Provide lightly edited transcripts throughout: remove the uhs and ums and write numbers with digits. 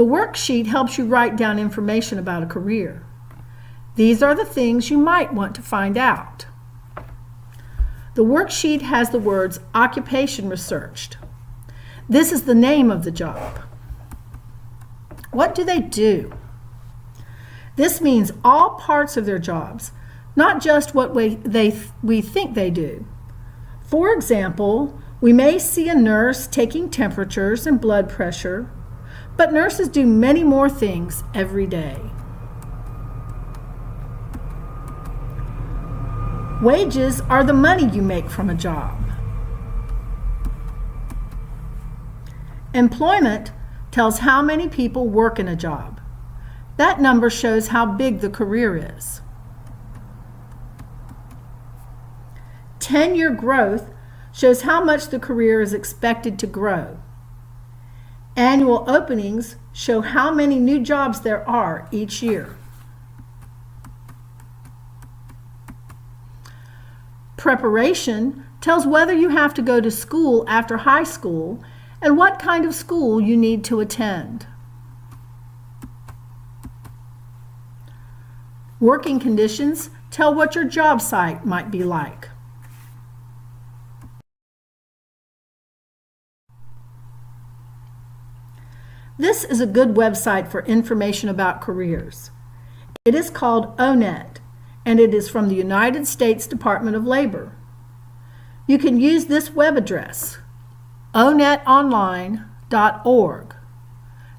The worksheet helps you write down information about a career. These are the things you might want to find out. The worksheet has the words occupation researched. This is the name of the job. What do they do? This means all parts of their jobs, not just what we think they do. For example, we may see a nurse taking temperatures and blood pressure, but nurses do many more things every day. Wages are the money you make from a job. Employment tells how many people work in a job. That number shows how big the career is. Tenure growth shows how much the career is expected to grow. Annual openings show how many new jobs there are each year. Preparation tells whether you have to go to school after high school and what kind of school you need to attend. Working conditions tell what your job site might be like. This is a good website for information about careers. It is called ONET, and it is from the United States Department of Labor. You can use this web address, onetonline.org.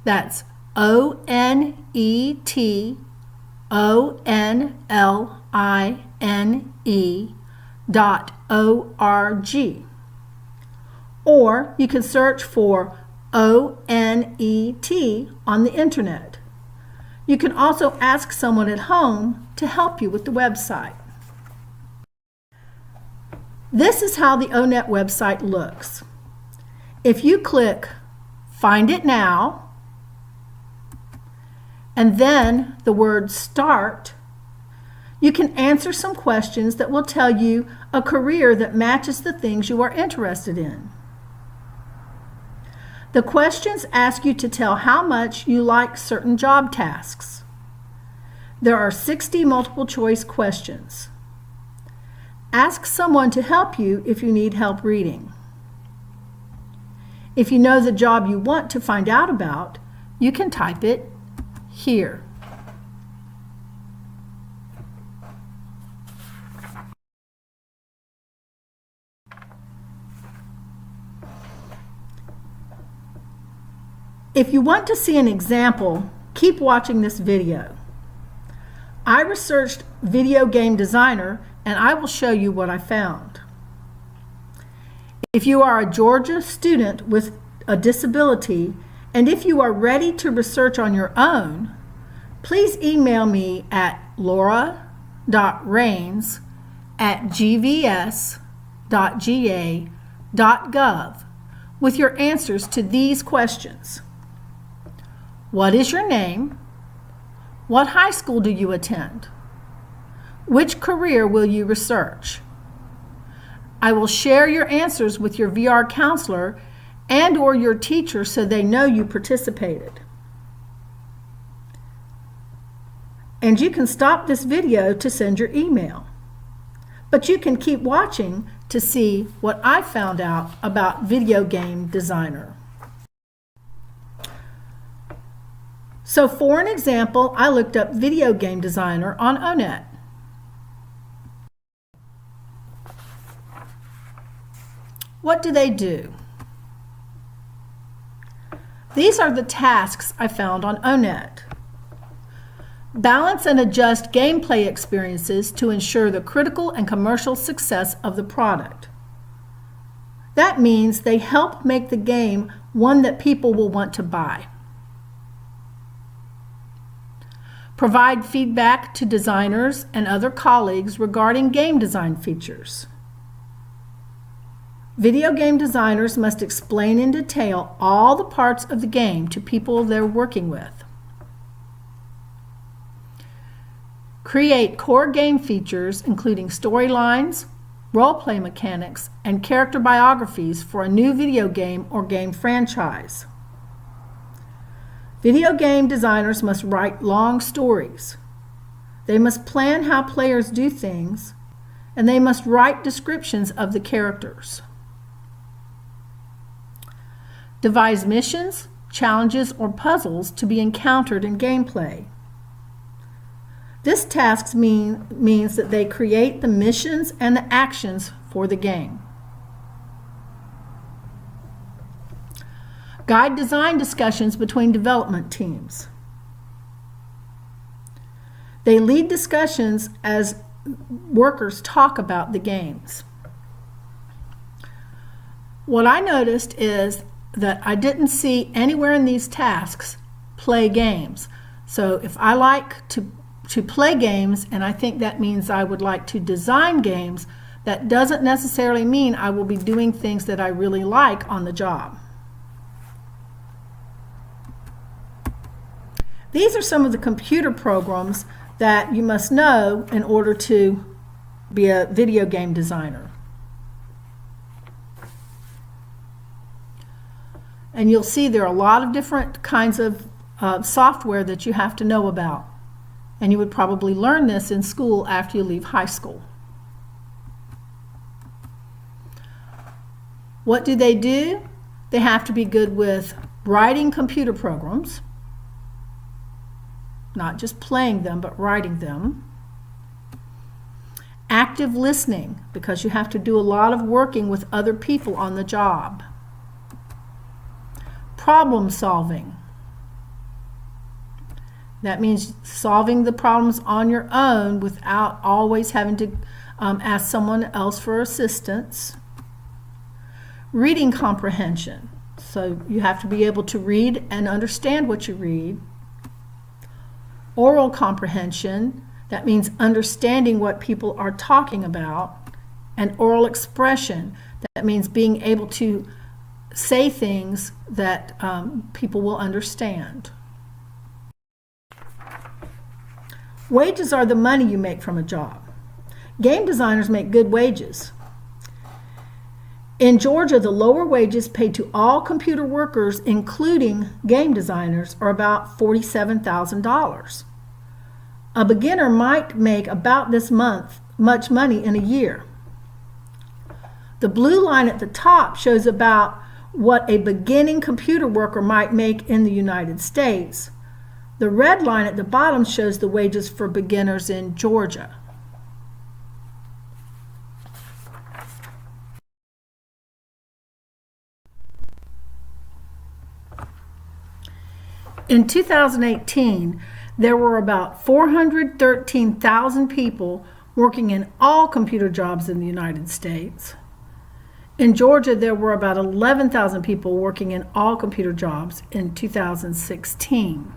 That's ONETONLINE.org. Or you can search for ONET on the internet. You can also ask someone at home to help you with the website. This is how the ONET website looks. If you click Find It Now, and then the word Start, you can answer some questions that will tell you a career that matches the things you are interested in. The questions ask you to tell how much you like certain job tasks. There are 60 multiple choice questions. Ask someone to help you if you need help reading. If you know the job you want to find out about, you can type it here. If you want to see an example, keep watching this video. I researched video game designer, and I will show you what I found. If you are a Georgia student with a disability, and if you are ready to research on your own, please email me at laura.rains@gvs.ga.gov with your answers to these questions. What is your name? What high school do you attend? Which career will you research? I will share your answers with your VR counselor and/or your teacher so they know you participated. And you can stop this video to send your email. But you can keep watching to see what I found out about video game designer. So for an example, I looked up video game designer on ONET. What do they do? These are the tasks I found on ONET. Balance and adjust gameplay experiences to ensure the critical and commercial success of the product. That means they help make the game one that people will want to buy. Provide feedback to designers and other colleagues regarding game design features. Video game designers must explain in detail all the parts of the game to people they're working with. Create core game features including storylines, role-play mechanics, and character biographies for a new video game or game franchise. Video game designers must write long stories. They must plan how players do things, and they must write descriptions of the characters. Devise missions, challenges, or puzzles to be encountered in gameplay. This task means that they create the missions and the actions for the game. Guide design discussions between development teams. They lead discussions as workers talk about the games. What I noticed is that I didn't see anywhere in these tasks play games. So if I like to play games, and I think that means I would like to design games, that doesn't necessarily mean I will be doing things that I really like on the job. These are some of the computer programs that you must know in order to be a video game designer. And you'll see there are a lot of different kinds of software that you have to know about. And you would probably learn this in school after you leave high school. What do? They have to be good with writing computer programs, not just playing them, but writing them. Active listening, because you have to do a lot of working with other people on the job. Problem solving. That means solving the problems on your own without always having to ask someone else for assistance. Reading comprehension. So you have to be able to read and understand what you read. Oral comprehension. That means understanding what people are talking about. And oral expression. That means being able to say things that people will understand. Wages are the money you make from a job. Game designers make good wages. In Georgia, the lower wages paid to all computer workers, including game designers, are about $47,000. A beginner might make about this much money in a year. The blue line at the top shows about what a beginning computer worker might make in the United States. The red line at the bottom shows the wages for beginners in Georgia. In 2018, there were about 413,000 people working in all computer jobs in the United States. In Georgia, there were about 11,000 people working in all computer jobs in 2016.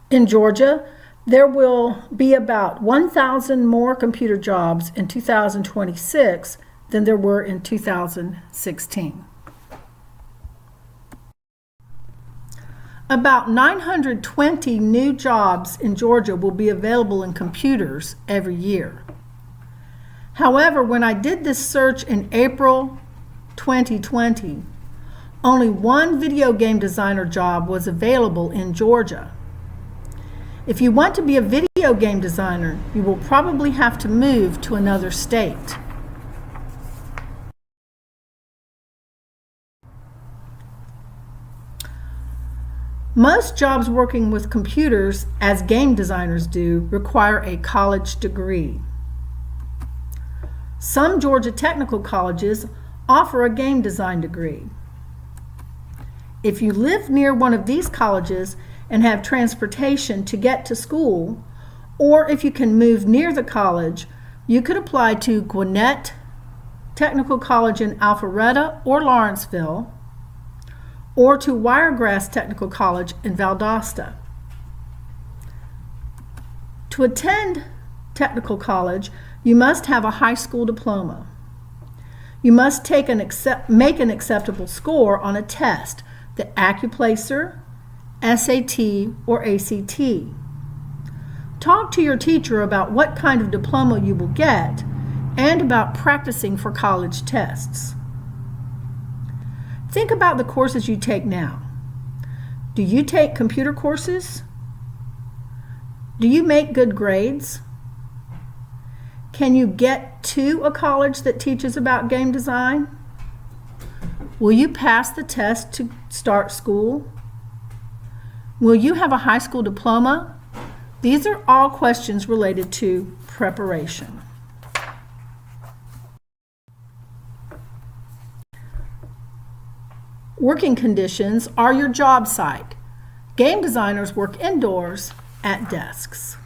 In Georgia, there will be about 1,000 more computer jobs in 2026 than there were in 2016. About 920 new jobs in Georgia will be available in computers every year. However, when I did this search in April 2020, only one video game designer job was available in Georgia. If you want to be a video game designer, you will probably have to move to another state. Most jobs working with computers, as game designers do, require a college degree. Some Georgia technical colleges offer a game design degree. If you live near one of these colleges and have transportation to get to school, or if you can move near the college, you could apply to Gwinnett Technical College in Alpharetta or Lawrenceville, or to Wiregrass Technical College in Valdosta. To attend technical college, you must have a high school diploma. You must make an acceptable score on a test, the Accuplacer, SAT, or ACT. Talk to your teacher about what kind of diploma you will get and about practicing for college tests. Think about the courses you take now. Do you take computer courses? Do you make good grades? Can you get to a college that teaches about game design? Will you pass the test to start school? Will you have a high school diploma? These are all questions related to preparation. Working conditions are your job site. Game designers work indoors at desks.